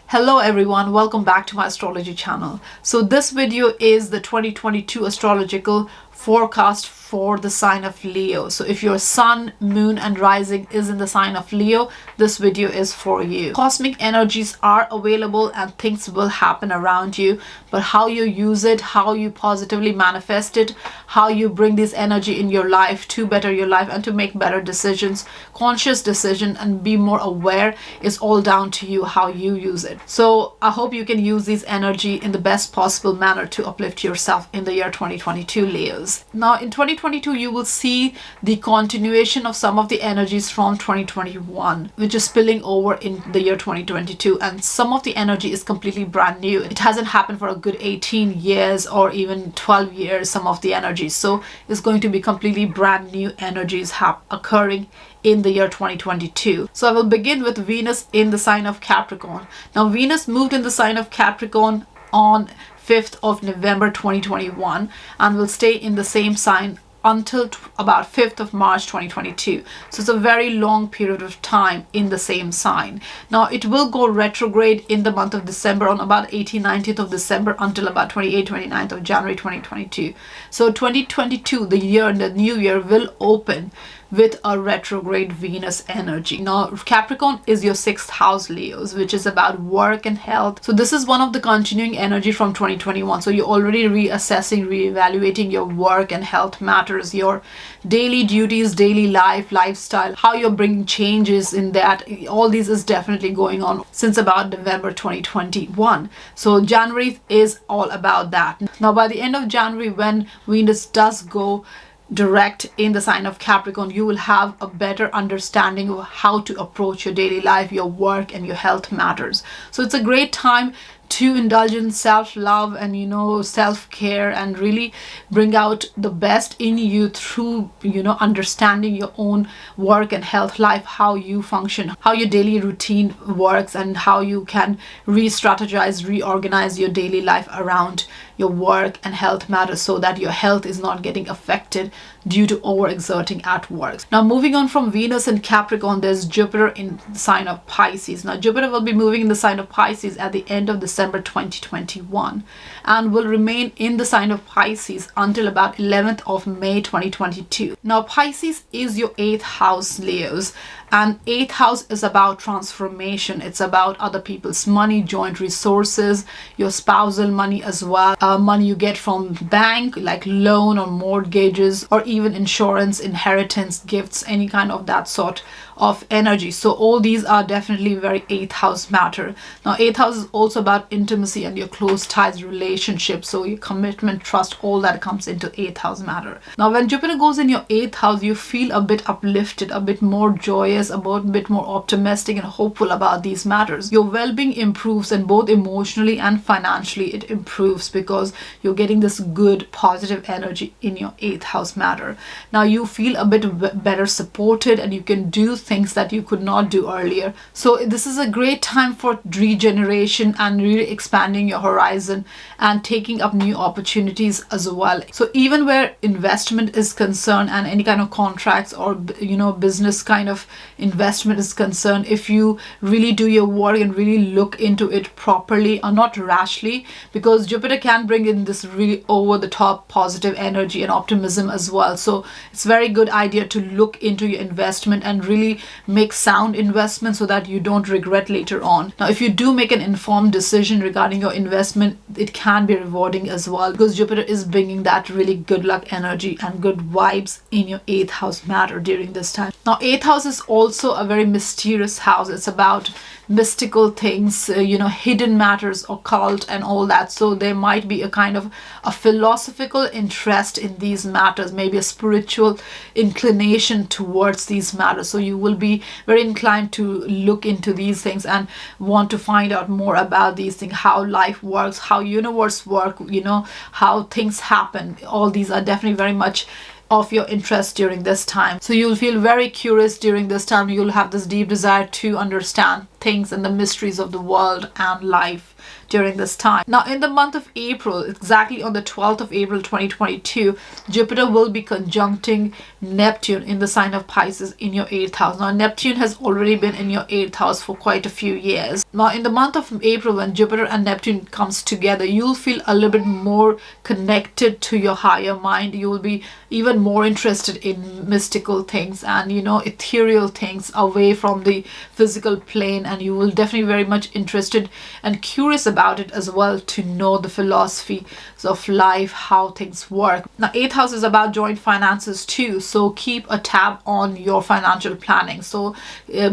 Hello everyone, welcome back to my astrology channel. So this video is the 2022 astrological forecast for the sign of Leo. So if your sun, moon and rising is in the sign of Leo, this video is for you. Cosmic energies are available and things will happen around you, but how you use it, how you positively manifest it, how you bring this energy in your life to better your life and to make better decisions, conscious decision, and be more aware is all down to you how you use it. So I hope you can use this energy in the best possible manner to uplift yourself in the year 2022, Leos. Now in 2022 you will see the continuation of some of the energies from 2021, which is spilling over in the year 2022, and some of the energy is completely brand new. It hasn't happened for a good 18 years or even 12 years, some of the energies. So it's going to be completely brand new energies occurring in the year 2022. So I will begin with Venus in the sign of Capricorn. Now Venus moved in the sign of Capricorn on 5th of November 2021 and will stay in the same sign until about 5th of March 2022. So it's a very long period of time in the same sign. Now it will go retrograde in the month of December on about 18th, 19th of December until about 28th, 29th of January 2022. So 2022, the new year will open with a retrograde Venus energy. Now Capricorn is your 6th house, Leos, which is about work and health. So this is one of the continuing energy from 2021. So you're already reassessing, reevaluating your work and health matters, your daily duties, daily life, lifestyle, how you're bringing changes in that. All these is definitely going on since about November 2021. So January is all about that. Now by the end of January, when Venus does go direct in the sign of Capricorn, you will have a better understanding of how to approach your daily life, your work and your health matters. So it's a great time to indulge in self-love and self-care and really bring out the best in you through understanding your own work and health life, how you function, how your daily routine works, and how you can re-strategize, reorganize your daily life around your work and health matters so that your health is not getting affected due to overexerting at work. Now moving on from Venus and Capricorn, there's Jupiter in the sign of Pisces. Now Jupiter will be moving in the sign of Pisces at the end of December 2021 and will remain in the sign of Pisces until about 11th of May 2022. Now Pisces is your 8th house, Leos, and 8th house is about transformation. It's about other people's money, joint resources, your spousal money as well, money you get from bank like loan or mortgages or even insurance, inheritance, gifts, any kind of that sort of energy. So all these are definitely very 8th house matter. Now 8th house is also about intimacy and your close ties, relationships, so your commitment, trust, all that comes into 8th house matter. Now when Jupiter goes in your 8th house, you feel a bit uplifted, a bit more joyous, a bit more optimistic and hopeful about these matters. Your well-being improves, and both emotionally and financially it improves because you're getting this good positive energy in your 8th house matter. Now you feel a bit better supported and you can do things that you could not do earlier. So this is a great time for regeneration and really expanding your horizon and taking up new opportunities as well. So even where investment is concerned and any kind of contracts or business kind of investment is concerned, if you really do your work and really look into it properly or not rashly, because Jupiter can bring in this really over the top positive energy and optimism as well. So it's very good idea to look into your investment and really make sound investments so that you don't regret later on. Now if you do make an informed decision regarding your investment, it can be rewarding as well because Jupiter is bringing that really good luck energy and good vibes in your 8th house matter during this time. Now 8th house is also a very mysterious house. It's about mystical things, hidden matters, occult and all that. So there might be a kind of a philosophical interest in these matters, maybe a spiritual inclination towards these matters. So you will be very inclined to look into these things and want to find out more about these things, how life works, how universe work, how things happen. All these are definitely very much of your interest during this time. So you'll feel very curious during this time. You'll have this deep desire to understand things and the mysteries of the world and life during this time. Now, in the month of April, exactly on the 12th of April 2022, Jupiter will be conjuncting Neptune in the sign of Pisces in your 8th house. Now, Neptune has already been in your 8th house for quite a few years. Now, in the month of April, when Jupiter and Neptune comes together, you'll feel a little bit more connected to your higher mind. You will be even more interested in mystical things and, you know, ethereal things away from the physical plane, and you will definitely be very much interested and curious about it as well, to know the philosophy of life, how things work. Now, 8th house is about joint finances too, so keep a tab on your financial planning. So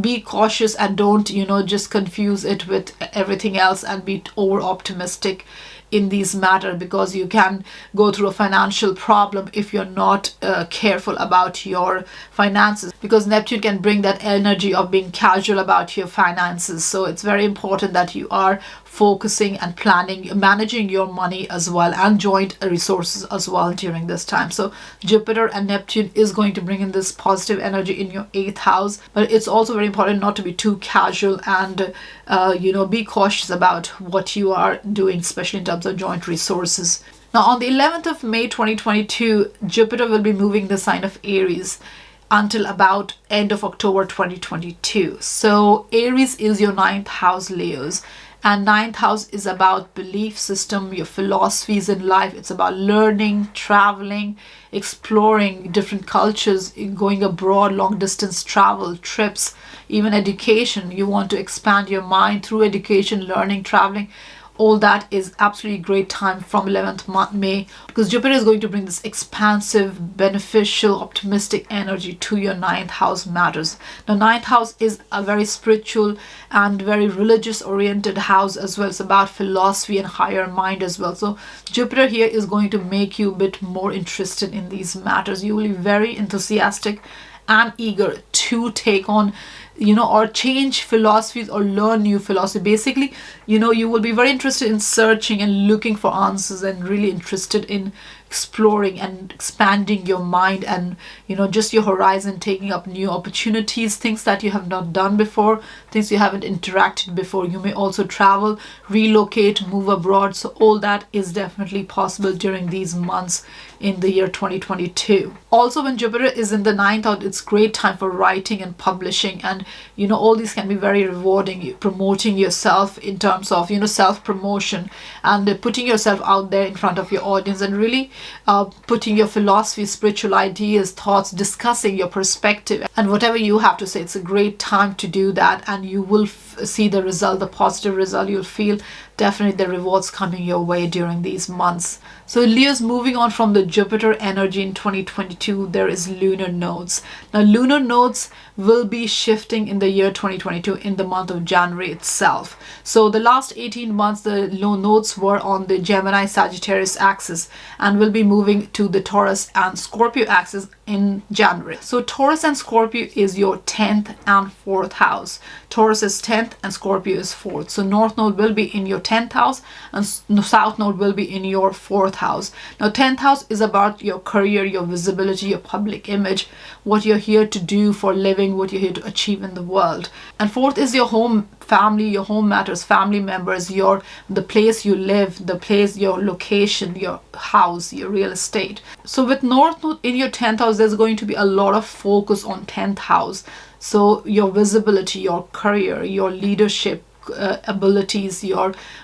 be cautious and don't, you know, just confuse it with everything else and be over optimistic in these matters, because you can go through a financial problem if you're not careful about your finances, because Neptune can bring that energy of being casual about your finances. So it's very important that you are focusing and planning, managing your money as well, and joint resources as well during this time. So Jupiter and Neptune is going to bring in this positive energy in your 8th house, but it's also very important not to be too casual and you know, be cautious about what you are doing, especially in terms of joint resources. Now, on the 11th of May 2022, Jupiter will be moving the sign of Aries until about end of October 2022. So Aries is your 9th house, Leos. And 9th house is about belief system, your philosophies in life. It's about learning, traveling, exploring different cultures, going abroad, long distance travel, trips, even education. You want to expand your mind through education, learning, traveling. All that is absolutely great time from 11th May, because Jupiter is going to bring this expansive, beneficial, optimistic energy to your 9th house matters. Now, 9th house is a very spiritual and very religious oriented house as well. It's about philosophy and higher mind as well. So Jupiter here is going to make you a bit more interested in these matters. You will be very enthusiastic and eager to take on, you know, or change philosophies or learn new philosophy. Basically, you know, you will be very interested in searching and looking for answers, and really interested in exploring and expanding your mind and, you know, just your horizon, taking up new opportunities, things that you have not done before, things you haven't interacted before. You may also travel, relocate, move abroad. So all that is definitely possible during these months in the year 2022. Also, when Jupiter is in the 9th house, it's great time for writing and publishing, and, you know, all these can be very rewarding. Promoting yourself in terms of, you know, self-promotion and putting yourself out there in front of your audience, and really putting your philosophy, spiritual ideas, thoughts, discussing your perspective and whatever you have to say. It's a great time to do that, and you will see the result, the positive result. You'll feel definitely the rewards coming your way during these months. So Leo's, moving on from the Jupiter energy in 2022, there is lunar nodes. Now, lunar nodes will be shifting in the year 2022 in the month of January itself. So the last 18 months, the nodes were on the Gemini Sagittarius axis and will be moving to the Taurus and Scorpio axis in January. So Taurus and Scorpio is your 10th and 4th house. Taurus is 10th and Scorpio is 4th. So North Node will be in your 10th house and South Node will be in your 4th house. Now, 10th house is about your career, your visibility, your public image, what you're here to do for living, what you're here to achieve in the world. And 4th is your home, family, your home matters, family members, the place you live, the place, your location, your house, your real estate. So with North Node in your 10th house, there's going to be a lot of focus on 10th house. So your visibility, your career, your leadership abilities,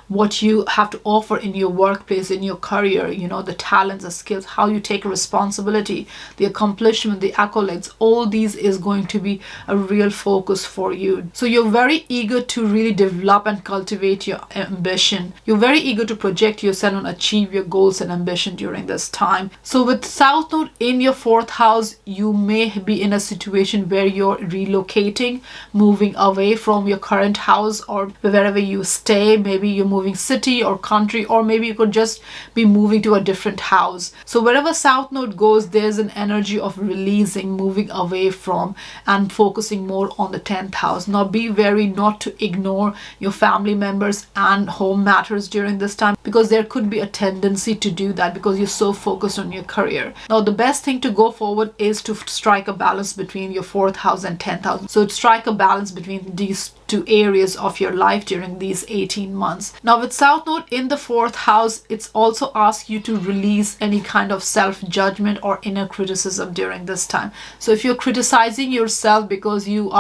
what you have to offer in your workplace, in your career, you know, the talents, the skills, how you take responsibility, the accomplishment, the accolades, all these is going to be a real focus for you. So you're very eager to really develop and cultivate your ambition. You're very eager to project yourself and achieve your goals and ambition during this time. So with South Node in your 4th house, you may be in a situation where you're relocating, moving away from your current house, or wherever you stay. Maybe you're moving city or country, or maybe you could just be moving to a different house. So wherever South Node goes, there's an energy of releasing, moving away from, and focusing more on the 10th house. Now be wary not to ignore your family members and home matters during this time, because there could be a tendency to do that because you're so focused on your career. Now the best thing to go forward is to strike a balance between your 4th house and 10th house. So strike a balance between these two areas of your life during these 18 months. Now with South Node in the 4th house, it's also asks you to release any kind of self-judgment or inner criticism during this time. So if you're criticizing yourself because you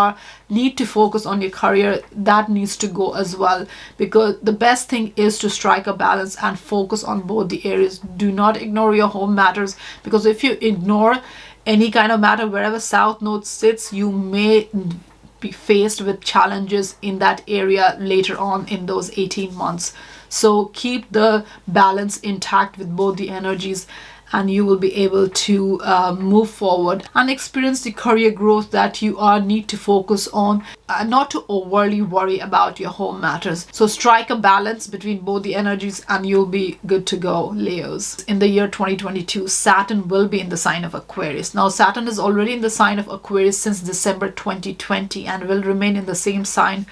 need to focus on your career, that needs to go as well, because the best thing is to strike a balance and focus on both the areas. Do not ignore your home matters, because if you ignore any kind of matter wherever South Node sits, you may be faced with challenges in that area later on in those 18 months. So keep the balance intact with both the energies, and you will be able to move forward and experience the career growth that you need to focus on, not to overly worry about your home matters. So strike a balance between both the energies and you'll be good to go, Leos. In the year 2022, Saturn will be in the sign of Aquarius. Now Saturn is already in the sign of Aquarius since December 2020 and will remain in the same sign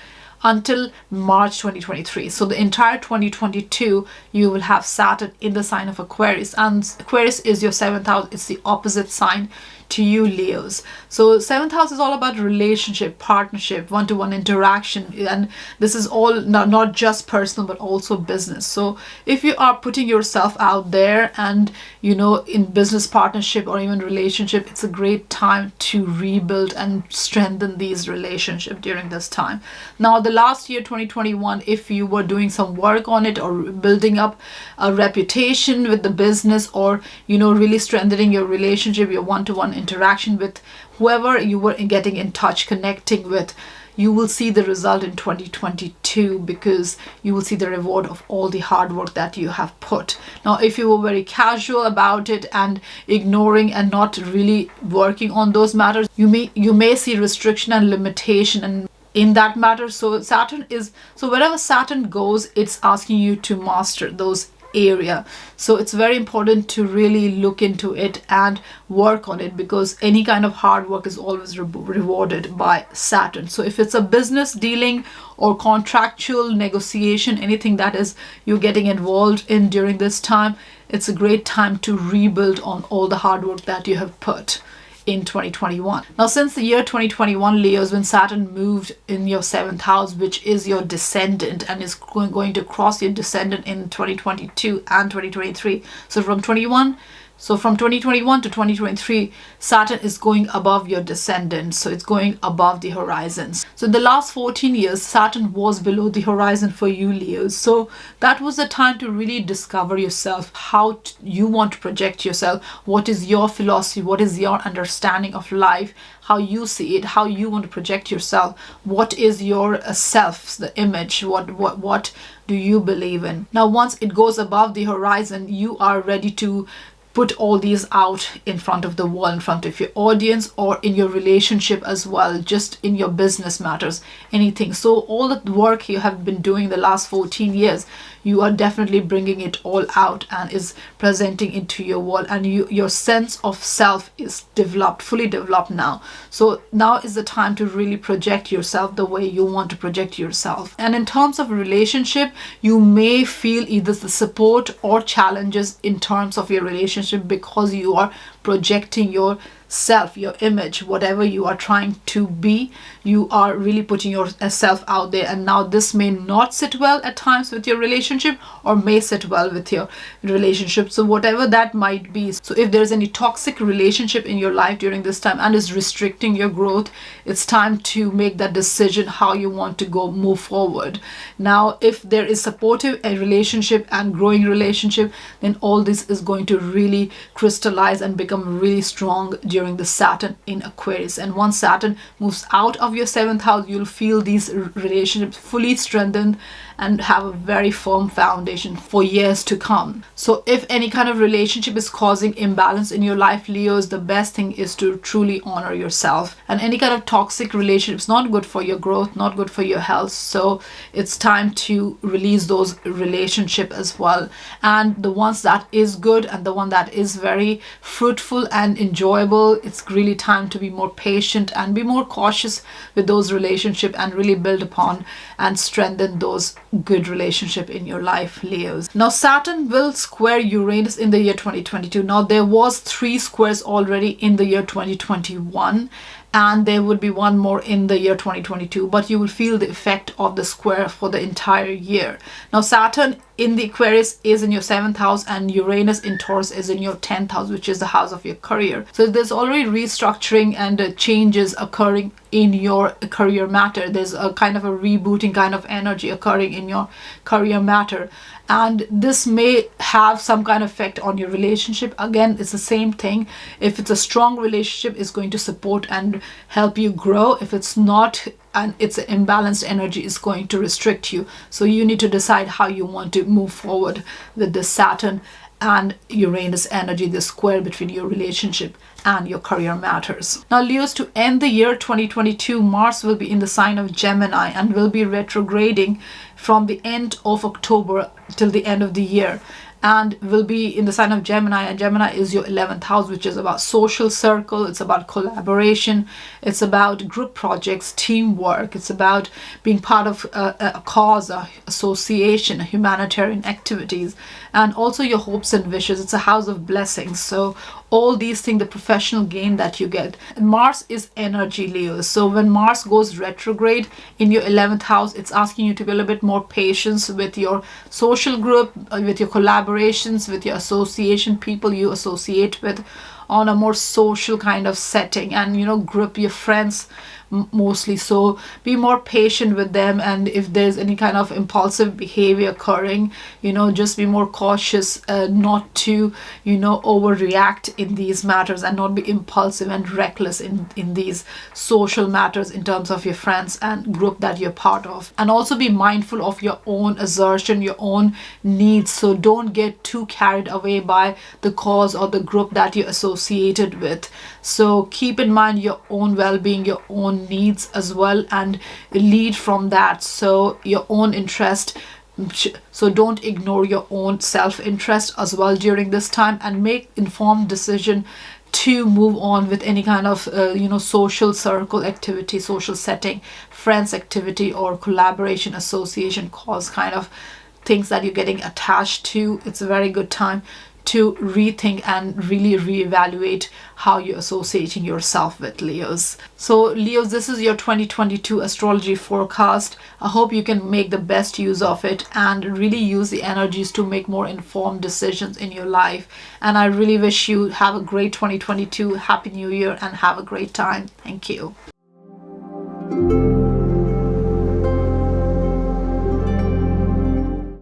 until March 2023. So the entire 2022 you will have Saturn in the sign of Aquarius, and Aquarius is your 7th house. It's the opposite sign to you, Leos. So 7th house is all about relationship, partnership, one-to-one interaction, and this is all not just personal but also business. So if you are putting yourself out there and in business partnership or even relationship, it's a great time to rebuild and strengthen these relationships during this time. Now the last year 2021, if you were doing some work on it or building up a reputation with the business, or really strengthening your relationship, your one-to-one interaction with whoever you were getting in touch, connecting with, you will see the result in 2022, because you will see the reward of all the hard work that you have put. Now if you were very casual about it and ignoring and not really working on those matters, you may see restriction and limitation and in that matter. So wherever Saturn goes, it's asking you to master those area. So it's very important to really look into it and work on it, because any kind of hard work is always rewarded by Saturn. So if it's a business dealing or contractual negotiation, anything that is you're getting involved in during this time, it's a great time to rebuild on all the hard work that you have put in 2021. Now since the year 2021, Leos, when Saturn moved in your 7th house, which is your descendant, and is going to cross your descendant in 2022 and 2023. So from 2021 to 2023, Saturn is going above your descendant. So it's going above the horizons. So in the last 14 years, Saturn was below the horizon for you, Leos. So that was the time to really discover yourself, how you want to project yourself, what is your philosophy, what is your understanding of life, how you see it, how you want to project yourself, what is your self, the image, what do you believe in. Now once it goes above the horizon, you are ready to put all these out in front of the world, in front of your audience, or in your relationship as well, just in your business matters, anything. So all the work you have been doing the last 14 years, you are definitely bringing it all out and is presenting into your world, and your sense of self is fully developed now. So now is the time to really project yourself the way you want to project yourself. And in terms of relationship, you may feel either the support or challenges in terms of your relationship, because you are projecting yourself, your image, whatever you are trying to be, you are really putting yourself out there. And now this may not sit well at times with your relationship, or may sit well with your relationship. So whatever that might be. So if there's any toxic relationship in your life during this time and is restricting your growth, it's time to make that decision how you want to move forward. Now if there is supportive relationship and growing relationship, then all this is going to really crystallize and become really strong during the Saturn in Aquarius. And once Saturn moves out of your 7th house, you'll feel these relationships fully strengthened and have a very firm foundation for years to come. So if any kind of relationship is causing imbalance in your life, Leos, the best thing is to truly honor yourself. And any kind of toxic relationship is not good for your growth, not good for your health. So it's time to release those relationships as well. And the ones that is good and the one that is very fruitful and enjoyable, it's really time to be more patient and be more cautious with those relationships and really build upon and strengthen those good relationship in your life, Leos. Now Saturn will square Uranus in the year 2022. Now there was 3 squares already in the year 2021, and there would be one more in the year 2022, but you will feel the effect of the square for the entire year. Now Saturn in the Aquarius is in your 7th house, and Uranus in Taurus is in your 10th house, which is the house of your career. So there's already restructuring and changes occurring in your career matter. There's a kind of a rebooting kind of energy occurring in your career matter, and this may have some kind of effect on your relationship. Again, it's the same thing. If it's a strong relationship, it's going to support and help you grow. If it's not, and it's an imbalanced energy, is going to restrict you. So you need to decide how you want to move forward with the Saturn and Uranus energy, the square between your relationship and your career matters. Now Leos, to end the year 2022, Mars will be in the sign of Gemini and will be retrograding from the end of October till the end of the year, and will be in the sign of Gemini. And Gemini is your 11th house, which is about social circle, it's about collaboration, it's about group projects, teamwork, it's about being part of a cause, a association, humanitarian activities, and also your hopes and wishes. It's a house of blessings. So all these things, the professional gain that you get. And Mars is energy, Leo. So when Mars goes retrograde in your 11th house, it's asking you to be a little bit more patient with your social group, with your collaborations, with your association, people you associate with on a more social kind of setting, and group your friends mostly. So be more patient with them, and if there's any kind of impulsive behavior occurring, just be more cautious not to overreact in these matters, and not be impulsive and reckless in these social matters in terms of your friends and group that you're part of. And also be mindful of your own assertion, your own needs. So don't get too carried away by the cause or the group that you're associated with. So keep in mind your own well-being, your own needs as well, and lead from that. So your own interest, so don't ignore your own self-interest as well during this time, and make informed decision to move on with any kind of social circle activity, social setting, friends activity, or collaboration, association, cause kind of things that you're getting attached to. It's a very good time to rethink and really reevaluate how you're associating yourself with, Leos. So Leos, this is your 2022 astrology forecast. I hope you can make the best use of it and really use the energies to make more informed decisions in your life. And I really wish you have a great 2022. Happy New Year and have a great time. Thank you.